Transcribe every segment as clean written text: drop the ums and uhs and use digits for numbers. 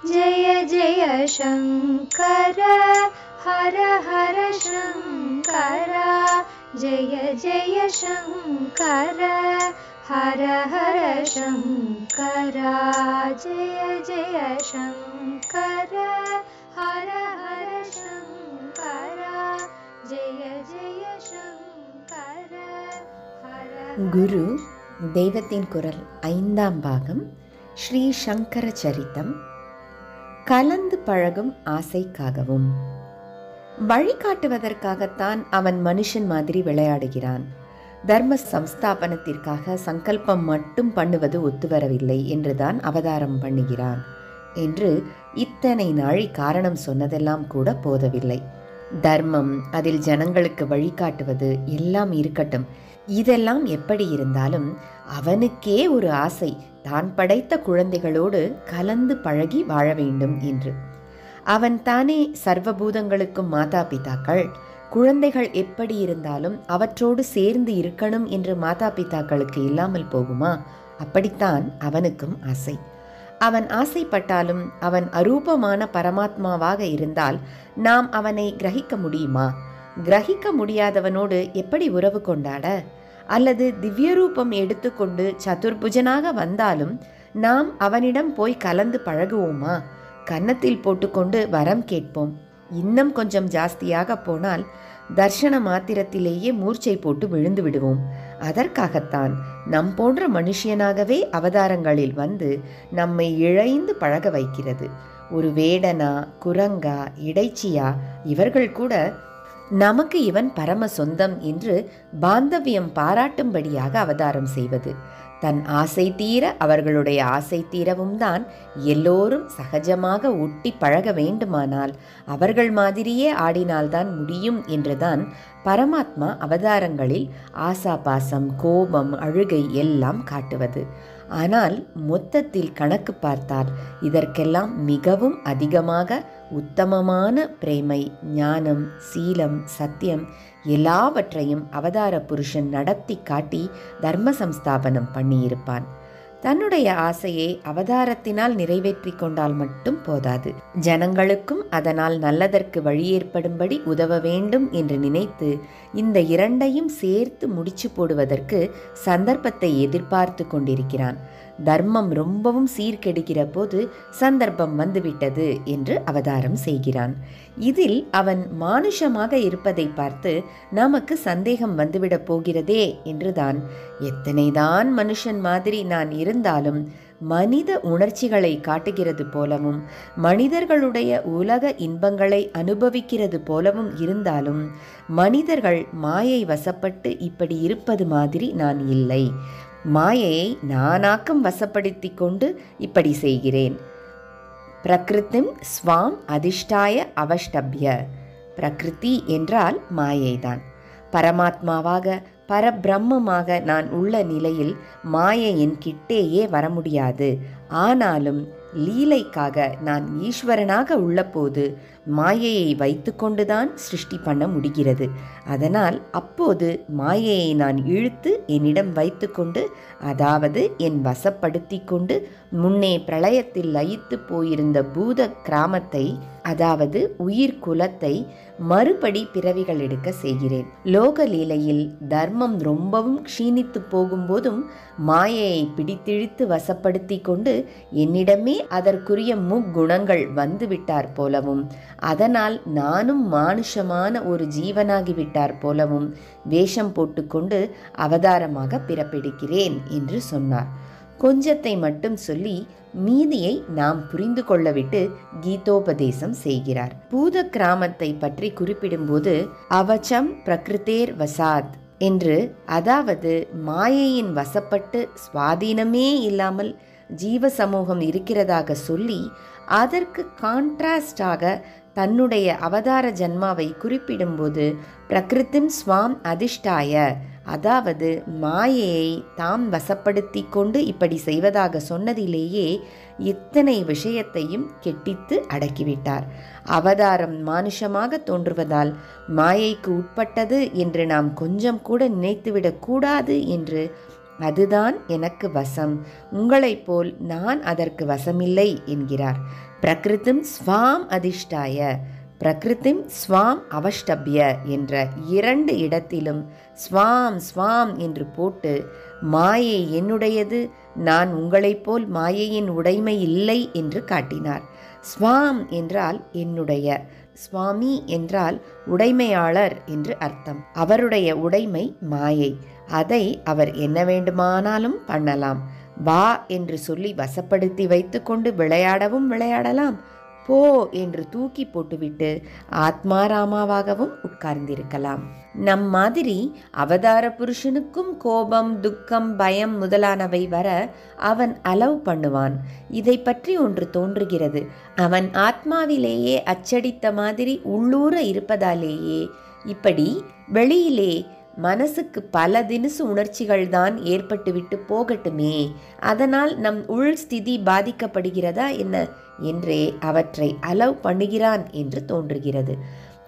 जय जय शङ्कर हर हर शङ्कर जय जय शङ्कर हर हर शङ्कर जय जय शङ्कर हर हर शङ्कर जय जय शङ्कर हर குரு தெய்வத்தின் குரல் 5ஆம் பாகம் ஸ்ரீ சங்கர சரித்தம். கலந்து பழகும் ஆசைக்காகவும். வழிகாட்டுவதற்காகத்தான் அவன் மனுஷன் மாதிரி விளையாடுகிறான். தர்ம சம்ஸ்தாபனத்திற்காக சங்கல்பம் மட்டும் பண்ணுவது ஒத்துவரவில்லை என்றுதான் அவதாரம் பண்ணுகிறான் என்று இத்தனை நாழி காரணம் சொன்னதெல்லாம் கூட போதவில்லை. தர்மம், அதில் ஜனங்களுக்கு வழிகாட்டுவது எல்லாம் இருக்கட்டும். இதெல்லாம் எப்படி இருந்தாலும் அவனுக்கே ஒரு ஆசை, தான் படைத்த குழந்தைகளோடு கலந்து பழகி வாழ வேண்டும் என்று. அவன் தானே சர்வபூதங்களுக்கும் மாதா பிதாக்கள். குழந்தைகள் எப்படி இருந்தாலும் அவற்றோடு சேர்ந்து இருக்கணும் என்று மாதா பிதாக்களுக்கு இல்லாமல் போகுமா? அப்படித்தான் அவனுக்கும் ஆசை. அவன் ஆசைப்பட்டாலும் அவன் அரூபமான பரமாத்மாவாக இருந்தால் நாம் அவனை கிரகிக்க முடியுமா? கிரகிக்க முடியாதவனோடு எப்படி உறவு கொண்டாட? அல்லது திவ்யரூபம் எடுத்துக்கொண்டு சதுர்புஜனாக வந்தாலும் நாம் அவனிடம் போய் கலந்து பழகுவோமா? கன்னத்தில் போட்டுக்கொண்டு வரம் கேட்போம். இன்னும் கொஞ்சம் ஜாஸ்தியாக போனால் தர்ஷன மாத்திரத்திலேயே மூர்ச்சை போட்டு விழுந்து விடுவோம். அதற்காகத்தான் நம் போன்ற மனுஷியனாகவே அவதாரங்களில் வந்து நம்மை இழைந்து பழக வைக்கிறது. ஒரு வேடனா, குரங்கா, இடைச்சியா இவர்கள் கூட நமக்கு இவன் பரம சொந்தம் என்று பாந்தவியம் பாராட்டும்படியாக அவதாரம் செய்வது. தன் ஆசை தீர அவர்களுடைய ஆசை தீரவும் தான் எல்லோரும் சகஜமாக ஒட்டி பழக வேண்டுமானால் அவர்கள் மாதிரியே ஆடினால்தான் முடியும் என்றுதான் பரமாத்மா அவதாரங்களில் ஆசாபாசம், கோபம், அழுகை எல்லாம் காட்டுவது. ஆனால் மொத்தத்தில் கணக்கு பார்த்தால் இதற்கெல்லாம் மிகவும் அதிகமாக உத்தமமான பிரேமை, ஞானம், சீலம், சத்தியம் எல்லாவற்றையும் அவதார புருஷன் நடத்தி காட்டி தர்ம சம்ஸ்தாபனம் பண்ணியிருப்பான். தன்னுடைய ஆசையை அவதாரத்தினால் நிறைவேற்றி கொண்டால் மட்டும் போதாது, ஜனங்களுக்கும் அதனால் நல்லதற்கு வழி ஏற்படும்படி உதவ வேண்டும் என்று நினைத்து இந்த இரண்டையும் சேர்த்து முடிச்சு போடுவதற்கு சந்தர்ப்பத்தை எதிர்பார்த்து கொண்டிருக்கிறான். தர்மம் ரொம்பவும் சீர்கெடுக்கிற போது சந்தர்ப்பம் வந்துவிட்டது என்று அவதாரம் செய்கிறான். இதில் அவன் மானுஷமாக இருப்பதை பார்த்து நமக்கு சந்தேகம் வந்துவிடப் போகிறதே என்றுதான், எத்தனைதான் மனுஷன் மாதிரி நான் இருந்தாலும் மனித உணர்ச்சிகளை காட்டுகிறது போலவும் மனிதர்களுடைய உலக இன்பங்களை அனுபவிக்கிறது போலவும் இருந்தாலும் மனிதர்கள் மாயை வசப்பட்டு இப்படி இருப்பது மாதிரி நான் இல்லை. மாயையை நானாக்கம் வசப்படுத்தி கொண்டு இப்படி செய்கிறேன். பிரகிருத்திம் ஸ்வாம் அதிஷ்டாய அவஷ்டப்ய. பிரகிருதி என்றால் மாயைதான். பரமாத்மாவாக பரபிரம்மமாக நான் உள்ள நிலையில் மாயை என் கிட்டேயே வர முடியாது. ஆனாலும் லீலைக்காக நான் ஈஸ்வரனாக உள்ளபோது மாயையை வைத்து கொண்டுதான் சிருஷ்டி பண்ண முடிகிறது. அதனால் அப்போது மாயையை நான் இழுத்து என்னிடம் வைத்து கொண்டு, அதாவது என் வசப்படுத்தி கொண்டு முன்னே பிரளயத்தில் லயித்து போயிருந்த பூத கிராமத்தை, அதாவது உயிர் குலத்தை மறுபடி பிறவிகள் எடுக்க செய்கிறேன். லோக லீலையில் தர்மம் ரொம்பவும் க்ஷீணித்து போகும்போதும் மாயையை பிடித்திழித்து வசப்படுத்தி கொண்டு என்னிடமே அதற்குரிய முக்குணங்கள் வந்துவிட்டார் போலவும், அதனால் நானும் மானுஷமான ஒரு ஜீவனாகிவிட்டார் போலவும் வேஷம் போட்டுக்கொண்டு அவதாரமாக பிறப்பெடுக்கிறேன் என்று சொன்னார். கொஞ்சத்தை மட்டும் சொல்லி மீதியை நாம் புரிந்து கொள்ளவிட்டு கீதோபதேசம் செய்கிறார். பூத கிராமத்தை பற்றி குறிப்பிடும்போது அவச்சம் பிரகிருதேர் வசாத் என்று, அதாவது மாயையின் வசப்பட்டு சுவாதீனமே இல்லாமல் ஜீவ சமூகம் இருக்கிறதாக சொல்லி அதற்கு கான்ட்ராஸ்டாக தன்னுடைய அவதார ஜன்மாவை குறிப்பிடும்போது பிரகிருத்திம் ஸ்வாம் அதிஷ்டாய, அதாவது மாயையை தாம் வசப்படுத்தி கொண்டு இப்படி செய்வதாக சொன்னதிலேயே இத்தனை விஷயத்தையும் கெட்டித்து அடக்கிவிட்டார். அவதாரம் மானுஷமாக தோன்றுவதால் மாயைக்கு உட்பட்டது என்று நாம் கொஞ்சம் கூட நினைத்துவிடக் கூடாது என்று, அதுதான் எனக்கு வசம், உங்களைப் போல் நான் அதற்கு வசமில்லை என்கிறார். பிரகிருதிம் ஸ்வாம் அதிஷ்டாய, பிரகிருதிம் ஸ்வாம் அவஷ்டபிய என்ற 2 இடத்திலும் ஸ்வாம் ஸ்வாம் என்று போட்டு மாயை என்னுடையது, நான் உங்களைப் போல் மாயையின் உடைமை இல்லை என்று காட்டினார். ஸ்வாம் என்றால் என்னுடைய, சுவாமி என்றால் உடைமையாளர் என்று அர்த்தம். அவருடைய உடைமை மாயை. அதை அவர் என்ன வேண்டுமானாலும் பண்ணலாம். வா என்று சொல்லி வசப்படுத்தி வைத்துக்கொண்டு விளையாடவும் விளையாடலாம், போ என்று தூக்கி போட்டுவிட்டு ஆத்மாராமாவாகவும் உட்கார்ந்திருக்கலாம். நம் மாதிரி அவதார புருஷனுக்கும் கோபம், துக்கம், பயம் முதலானவை வர அவன் அலவ் பண்ணுவான். இதை பற்றி ஒன்று தோன்றுகிறது. அவன் ஆத்மாவிலேயே அச்சடித்த மாதிரி உள்ளூர இருப்பதாலேயே இப்படி வெளியிலே மனசுக்கு பல தினுசு உணர்ச்சிகள் தான் ஏற்பட்டுவிட்டு போகட்டுமே, அதனால் நம் உள் ஸ்திதி பாதிக்கப்படுகிறதா என்ன என்றே அவற்றை அலவ் பண்ணுகிறான் என்று தோன்றுகிறது.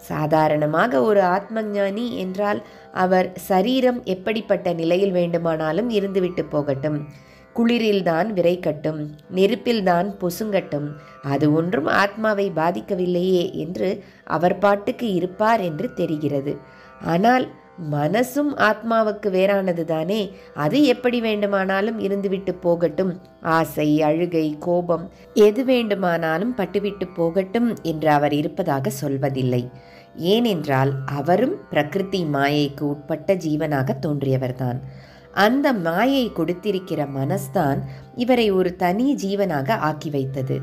சாதாரணமாக ஒரு ஆத்மஞானி என்றால் அவர் சரீரம் எப்படிப்பட்ட நிலையில் வேண்டுமானாலும் இருந்துவிட்டு போகட்டும், குளிரில்தான் விரைக்கட்டும், நெருப்பில்தான் பொசுங்கட்டும், அது ஒன்றும் ஆத்மாவை பாதிக்கவில்லையே என்று அவர் பாட்டுக்கு இருப்பார் என்று தெரிகிறது. ஆனால் மனசும் ஆத்மாவுக்கு வேறானது தானே, அது எப்படி வேண்டுமானாலும் இருந்துவிட்டு போகட்டும், ஆசை, அழுகை, கோபம் எது வேண்டுமானாலும் பட்டுவிட்டு போகட்டும் என்று அவர் இருப்பதாக சொல்வதில்லை. ஏனென்றால் அவரும் பிரகிருதி மாயைக்கு உட்பட்ட ஜீவனாக தோன்றியவர்தான். அந்த மாயை கொடுத்திருக்கிற மனஸ்தான் இவரை ஒரு தனி ஜீவனாக ஆக்கி வைத்தது.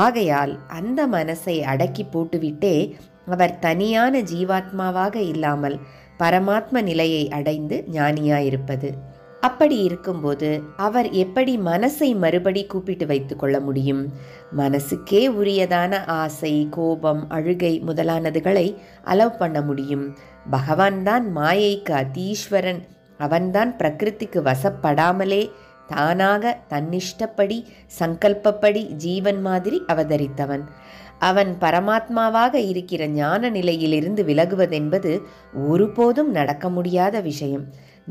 ஆகையால் அந்த மனசை அடக்கி போட்டுவிட்டே அவர் தனியான ஜீவாத்மாவாக இல்லாமல் பரமாத்ம நிலையை அடைந்து ஞானியாயிருப்பது. அப்படி இருக்கும்போது அவர் எப்படி மனசை மறுபடி கூப்பிட்டு வைத்து கொள்ள முடியும்? மனசுக்கே உரியதான ஆசை, கோபம், அழுகை முதலானதுகளை அலவ் பண்ண முடியும். பகவான் தான் மாயைக்கு அதீஸ்வரன். அவன்தான் பிரகிருதிக்கு வசப்படாமலே தானாக தன்னிஷ்டப்படி சங்கல்பப்படி ஜீவன் மாதிரி அவதரித்தவன். அவன் பரமாத்மாவாக இருக்கிற ஞான நிலையிலிருந்து விலகுவதென்பது ஒருபோதும் நடக்க முடியாத விஷயம்.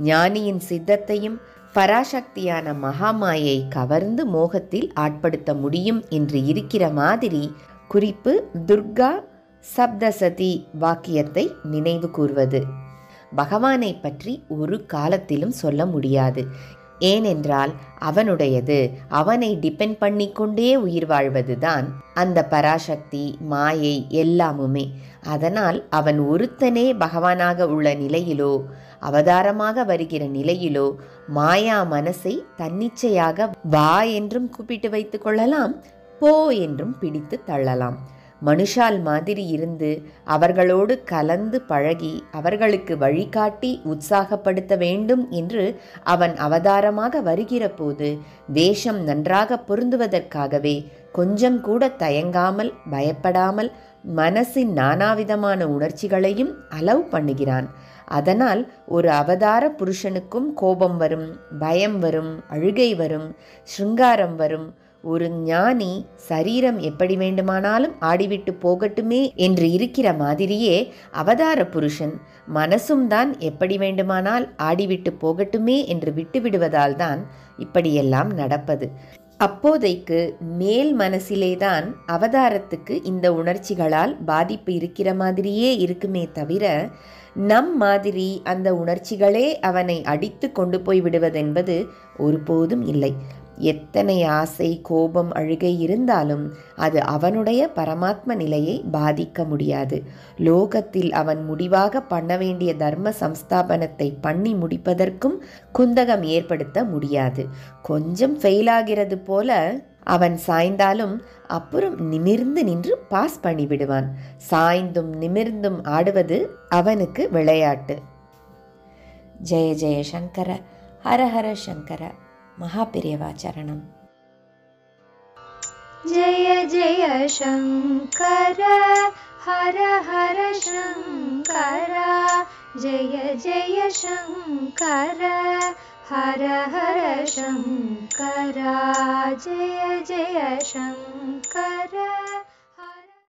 ஞானியின் சித்தத்தையும் பராசக்தியான மகாமாயை கவர்ந்து மோகத்தில் ஆட்படுத்த முடியும் என்று இருக்கிற மாதிரி குறிப்பு துர்கா சப்தசதி வாக்கியத்தை நினைவு கூர்வது. பகவானை பற்றி ஒரு காலத்திலும் சொல்ல முடியாது. ஏனென்றால் அவனுடையது, அவனை டிபெண்ட் பண்ணி கொண்டே உயிர் வாழ்வதுதான் அந்த பராசக்தி, மாயை எல்லாமுமே. அதனால் அவன் ஒருத்தனே பகவானாக உள்ள நிலையிலோ அவதாரமாக வருகிற நிலையிலோ மாயா மனசை தன்னிச்சையாக வா என்றும் கூப்பிட்டு வைத்து கொள்ளலாம், போ என்றும் பிடித்து தள்ளலாம். மனுஷால் மாதிரி இருந்து அவர்களோடு கலந்து பழகி அவர்களுக்கு வழிகாட்டி உற்சாகப்படுத்த வேண்டும் என்று அவன் அவதாரமாக வருகிற போது வேஷம் நன்றாக பொருந்துவதற்காகவே கொஞ்சம் கூட தயங்காமல் பயப்படாமல் மனசின் நானாவிதமான உணர்ச்சிகளையும் அலவ் பண்ணுகிறான். அதனால் ஒரு அவதார புருஷனுக்கும் கோபம் வரும், பயம் வரும், அழுகை வரும், ஸ்ருங்காரம் வரும். ஒரு ஞானி சரீரம் எப்படி வேண்டுமானாலும் ஆடிவிட்டு போகட்டுமே என்று இருக்கிற மாதிரியே அவதார புருஷன் மனசும் தான் எப்படி வேண்டுமானால் ஆடிவிட்டு போகட்டுமே என்று விட்டுவிடுவதால் தான் இப்படியெல்லாம் நடப்பது. அப்போதைக்கு மேல் மனசிலேதான் அவதாரத்துக்கு இந்த உணர்ச்சிகளால் பாதிப்பு இருக்கிற மாதிரியே இருக்குமே தவிர நம் மாதிரி அந்த உணர்ச்சிகளே அவனை அடித்து கொண்டு போய் விடுவதென்பது ஒருபோதும் இல்லை. எத்தனை ஆசை, கோபம், அழுகை இருந்தாலும் அது அவனுடைய பரமாத்ம நிலையை பாதிக்க முடியாது. லோகத்தில் அவன் முடிவாக பண்ண வேண்டிய தர்ம சம்ஸ்தாபனத்தை பண்ணி முடிப்பதற்கும் குந்தகம் ஏற்படுத்த முடியாது. கொஞ்சம் ஃபெயிலாகிறது போல அவன் சாய்ந்தாலும் அப்புறம் நிமிர்ந்து நின்று பாஸ் பண்ணிவிடுவான். சாய்ந்தும் நிமிர்ந்தும் ஆடுவது அவனுக்கு விளையாட்டு. ஜெய ஜெய சங்கர, ஹர ஹர சங்கர. மகாபெரியவா சரணம். ஜெய ஜெய சங்கர, ஹர ஹர சங்கர. ஜெய ஜெய சங்கர, ஹர ஹர சங்கர. ஜெய ஜெய சங்கர.